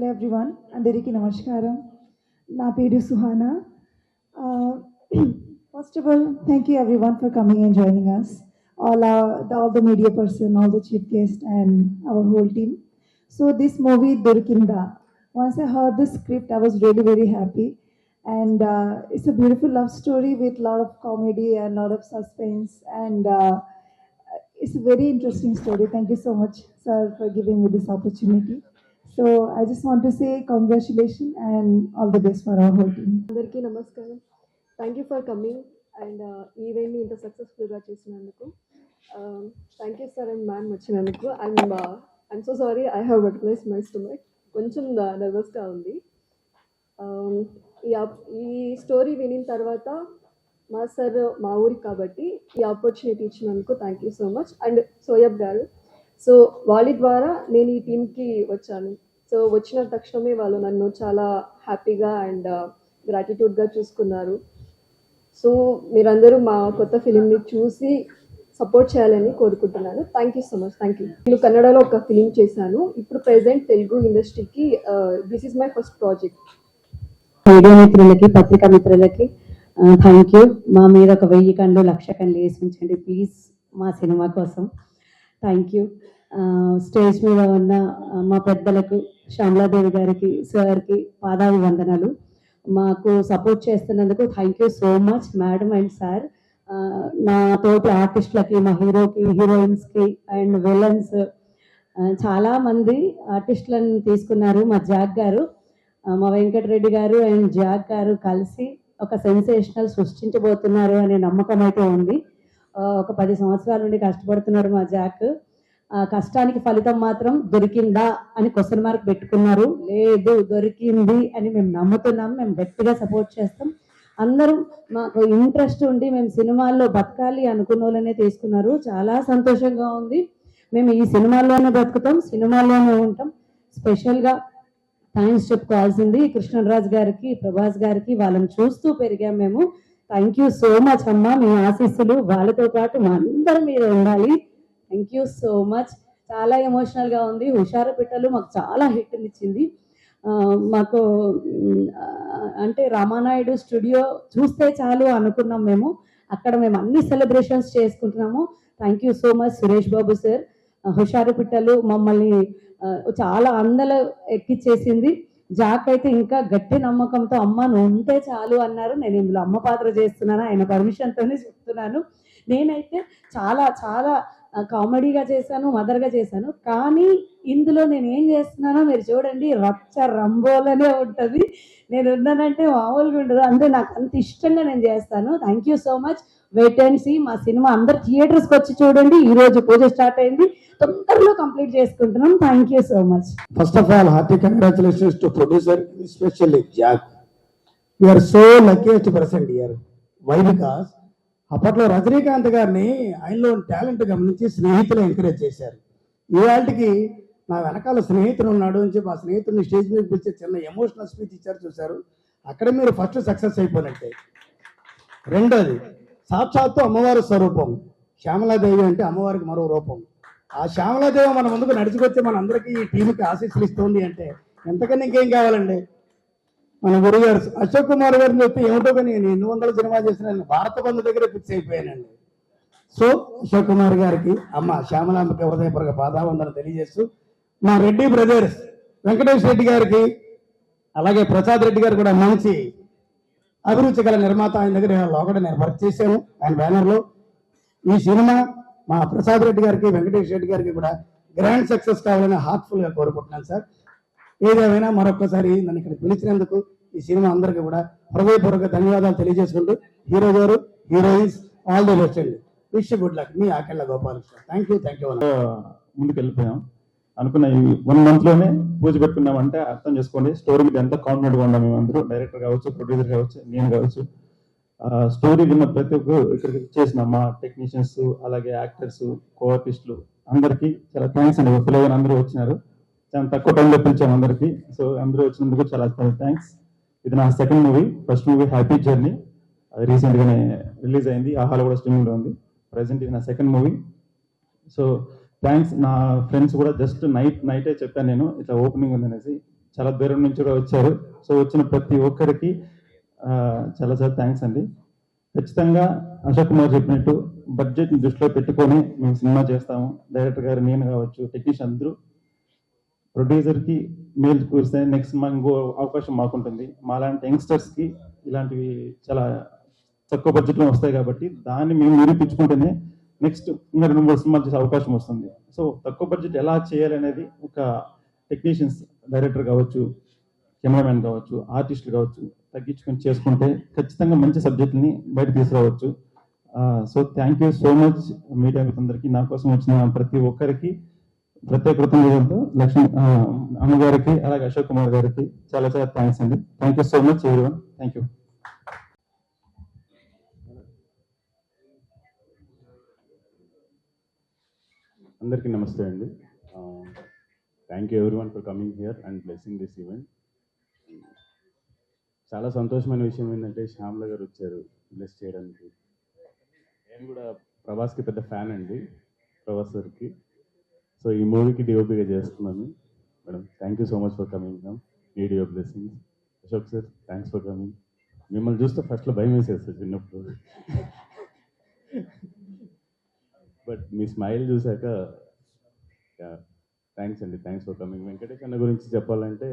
Hello everyone, Andariki Namaskaram. Na peru Suhana. First of all, thank you everyone for coming and joining us. All the media person, all the chief guests, and our whole team. So this movie Durkinda. Once I heard the script, I was really very happy, and it's a beautiful love story with a lot of comedy and a lot of suspense, and it's a very interesting story. Thank you so much, sir, for giving me this opportunity. So I just want to say congratulations and all the best for our whole team. అందరికీ నమస్కారం. Thank you for coming and ఈవెంట్ని ఇంత సక్సెస్ఫుల్గా చేసినందుకు. Thank you sir and ma'am వచ్చినందుకు. I'm so sorry, I have butterflies my stomach. కొంచెం నర్వస్గా ఉంది. ఈ స్టోరీ వినిన తర్వాత మా సార్ మా ఊరికి కాబట్టి ఈ ఆపర్చునిటీ ఇచ్చినందుకు thank you so much. And Soyab గారు, సో వాళ్ళ ద్వారా నేను ఈ టీంకి వచ్చాను. సో వచ్చిన తక్షణమే వాళ్ళు నన్ను చాలా హ్యాపీగా అండ్ గ్రాటిట్యూడ్గా చూసుకున్నారు. సో మీరందరూ మా కొత్త ఫిలింని చూసి సపోర్ట్ చేయాలని కోరుకుంటున్నాను. Thank you so much. Thank you. నేను కన్నడలో ఒక ఫిలిం చేశాను. ఇప్పుడు ప్రెసెంట్ తెలుగు ఇండస్ట్రీకి this is my first project. Media మిత్రులకి, పత్రికా మిత్రులకి థ్యాంక్ యూ. మా మీద ఒక 1000 కళ్ళు 1,00,000 కళ్ళు వేసి ఉంచండి ప్లీజ్ మా సినిమా కోసం. Thank you. స్టేజ్ మీద ఉన్న మా పెద్దలకు, శ్యామలాదేవి గారికి, సార్కి పాదాభివందనాలు. మాకు సపోర్ట్ చేస్తున్నందుకు thank you so much madam and sir. నా తోటి ఆర్టిస్టులకి, మా హీరోకి, హీరోయిన్స్కి అండ్ విలన్స్ చాలామంది ఆర్టిస్టులను తీసుకున్నారు. మా జాక్ గారు, మా వెంకటరెడ్డి గారు అండ్ జాక్ గారు కలిసి ఒక సెన్సేషనల్ సృష్టించబోతున్నారు అనే నమ్మకం అయితే ఉంది. ఒక 10 సంవత్సరాల నుండి కష్టపడుతున్నారు మా జాక్. కష్టానికి ఫలితం మాత్రం దొరికిందా అని క్వశ్చన్ మార్క్ పెట్టుకున్నారు. లేదు, దొరికింది అని మేము నమ్ముతున్నాం. మేము గట్టిగా సపోర్ట్ చేస్తాం. అందరూ మాకు ఇంట్రెస్ట్ ఉండి మేము సినిమాల్లో బతకాలి అనుకున్న వాళ్ళనే తీసుకున్నారు. చాలా సంతోషంగా ఉంది. మేము ఈ సినిమాల్లోనే బతుకుతాం, సినిమాల్లోనే ఉంటాం. స్పెషల్గా థ్యాంక్స్ చెప్పుకోవాల్సింది కృష్ణరాజ్ గారికి, ప్రభాస్ గారికి. వాళ్ళని చూస్తూ పెరిగాం మేము. థ్యాంక్ యూ సో మచ్ అమ్మ. మీ ఆశీస్సులు వాళ్ళతో పాటు మా అందరి మీద ఉండాలి. Thank you so much. చాలా ఎమోషనల్గా ఉంది. హుషారు పిట్టలు మాకు చాలా హిట్నిచ్చింది. మాకు అంటే రామానాయుడు స్టూడియో చూస్తే చాలు అనుకున్నాం మేము. అక్కడ మేము అన్ని సెలబ్రేషన్స్ చేసుకుంటున్నాము. Thank you so much Suresh Babu sir. హుషారు పిట్టలు మమ్మల్ని చాలా అందలో ఎక్కిచ్చేసింది. జాక్ అయితే ఇంకా గట్టి నమ్మకంతో అమ్మ నువ్వు ఉంటే చాలు అన్నారు. నేను ఇందులో అమ్మ పాత్ర చేస్తున్నాను, ఆయన పర్మిషన్తోనే చెప్తున్నాను. నేనైతే చాలా చాలా కామెడీగా చేశాను, మదర్గా చేశాను. కానీ ఇందులో నేను ఏం చేస్తున్నానో మీరు చూడండి, రచ్చ రంబోలనే ఉంటుంది. నేను ఉన్నానంటే మామూలుగా ఉండదు. అంటే నాకు అంత ఇష్టంగా నేను చేస్తాను. Thank you so much. Wait and see. మా సినిమా అందరు థియేటర్స్కి వచ్చి చూడండి. ఈరోజు పూజ స్టార్ట్ అయింది, తొందరలో కంప్లీట్ చేసుకుంటున్నాం. Thank you so much. First of all, hearty congratulations to producer, especially Jack. We are so luckiest person here. Why? Because అప్పట్లో రజనీకాంత్ గారిని ఆయనలో టాలెంట్ గమనించి స్నేహితులు ఎంకరేజ్ చేశారు. ఇవాళకి నా వెనకాల స్నేహితుడు ఉన్నాడు అని చెప్పి ఆ స్నేహితుడిని స్టేజ్ మీద పిలిచి చిన్న ఎమోషనల్ స్పీచ్ ఇచ్చారు, చూశారు. అక్కడ మీరు ఫస్ట్ సక్సెస్ అయిపోయినట్టే. రెండోది, సాక్షాత్తు అమ్మవారి స్వరూపం శ్యామలాదేవి అంటే అమ్మవారికి మరో రూపం. ఆ శ్యామలాదేవి మన ముందుకు నడుచుకొచ్చి మన అందరికీ ఈ టీంకి ఆశీస్సులు ఇస్తుంది అంటే ఎంతకన్నా ఇంకేం కావాలండి. మన గురుగారు అశోక్ కుమార్ గారిని చెప్తే ఏమిటో కానీ నేను 800 సినిమా చేసిన భారత బంధు దగ్గర ఫిక్స్ అయిపోయానండి. సో అశోక్ కుమార్ గారికి, అమ్మ శ్యామలాంబకి హృదయపూర్వక పాదావందనలు తెలియజేస్తూ, మా రెడ్డి బ్రదర్స్ వెంకటేష్ రెడ్డి గారికి, అలాగే ప్రసాద్ రెడ్డి గారు కూడా మంచి అభిరుచి గల నిర్మాత. ఆయన దగ్గర లోకడ నేను వర్క్ చేశాను ఆయన బ్యానర్లో. ఈ సినిమా మా ప్రసాద్ రెడ్డి గారికి, వెంకటేష్ రెడ్డి గారికి కూడా గ్రాండ్ సక్సెస్ కావాలని హార్ట్ఫుల్గా కోరుకుంటున్నాను సార్. ఏదేమైనా మరొకసారి నన్ను ఇక్కడ పిలిచినందుకు ఈ సినిమా అందరికీ కూడా హృదయపూర్వక ధన్యవాదాలు తెలియజేసుకుంటూ, హీరో గారు, హీరోయిన్స్ ఆల్ ది బెస్ట్ అండి. Wish good luck. Me Akella Gopalakrishna. Thank you. ముందుకు వెళ్ళిపోయాం. అనుకున్న ఈ 1 monthలోనే పూజ పెట్టుకున్నామంటే అర్థం చేసుకోండి స్టోరీ మీద ఎంత కాన్ఫిడెంట్గా ఉన్నాం మేము అందరూ. డైరెక్టర్ కావచ్చు, ప్రొడ్యూసర్ కావచ్చు, నేను కావచ్చు. స్టోరీ విన్న ప్రతి ఒక్కరు ఇక్కడికి చేసిన మా టెక్నీషియన్స్, అలాగే యాక్టర్స్, కో ఆర్టిస్టులు అందరికీ చాలా థ్యాంక్స్ అండి. పిల్లలు అందరూ వచ్చినారు. చాలా తక్కువ టైంలో పిలిచాము అందరికీ. సో అందరూ వచ్చినందుకు చాలా థ్యాంక్స్. ఇది నా second movie. First movie happy journey, అది రీసెంట్గానే రిలీజ్ అయింది. ఆహాలో కూడా స్ట్రీమింగ్లో ఉంది. ప్రజెంట్ ఇది నా సెకండ్ మూవీ. So thanks. నా ఫ్రెండ్స్ కూడా జస్ట్ నైటే చెప్పాను నేను ఇట్లా ఓపెనింగ్ ఉందనేసి, చాలా దూరం నుంచి కూడా వచ్చారు. సో వచ్చిన ప్రతి ఒక్కరికి చాలా చాలా థ్యాంక్స్ అండి. ఖచ్చితంగా అశోక్ కుమార్ చెప్పినట్టు బడ్జెట్ని దృష్టిలో పెట్టుకొని మేము సినిమా చేస్తాము. డైరెక్టర్ గారు, నేను కావచ్చు, టెక్నీషియన్ అందరూ. ప్రొడ్యూసర్కి మేలు కూరిస్తే నెక్స్ట్ సినిమా ఇంకో అవకాశం మాకుంటుంది. మాలాంటి యంగ్స్టర్స్కి ఇలాంటివి చాలా తక్కువ బడ్జెట్లో వస్తాయి కాబట్టి దాన్ని మేము నిరూపించుకుంటేనే నెక్స్ట్ ఇంకా 2-3 సినిమాలు చేసే అవకాశం వస్తుంది. సో తక్కువ బడ్జెట్ ఎలా చేయాలనేది ఒక టెక్నీషియన్స్, డైరెక్టర్ కావచ్చు, కెమెరామెన్ కావచ్చు, ఆర్టిస్టులు కావచ్చు తగ్గించుకొని చేసుకుంటే ఖచ్చితంగా మంచి సబ్జెక్ట్ని బయట తీసుకురావచ్చు. So thank you so much media అందరికీ, నా కోసం వచ్చిన ప్రతి ఒక్కరికి ప్రత్యేక కృతజ్ఞతలతో లక్ష్మి అమ్మగారికి, అలాగే అశోక్ కుమార్ గారికి చాలా చాలా థ్యాంక్స్ అండి. Thank you so much everyone. Thank you. అందరికీ నమస్తే అండి. Thank you every one for coming here and blessing this event. చాలా సంతోషమైన విషయం ఏంటంటే శ్యామ్ల గారు వచ్చారు బ్లెస్ చేయడానికి. నేను కూడా ప్రభాస్కి పెద్ద ఫ్యాన్ అండి, ప్రభాస్ సార్కి. సో ఈ మూవీకి డిఓపిగా చేస్తున్నాను. Madam thank you so much for coming ma'am, need your blessings. Ashok sir thanks for coming. మిమ్మల్ని చూస్తే ఫస్ట్లో భయం వేసేస్తుంది చిన్నప్పుడు, బట్ మీ స్మైల్ చూసాక థ్యాంక్స్ అండి, థ్యాంక్స్ ఫర్ కమింగ్. వెంకటేష్ అన్న గురించి చెప్పాలంటే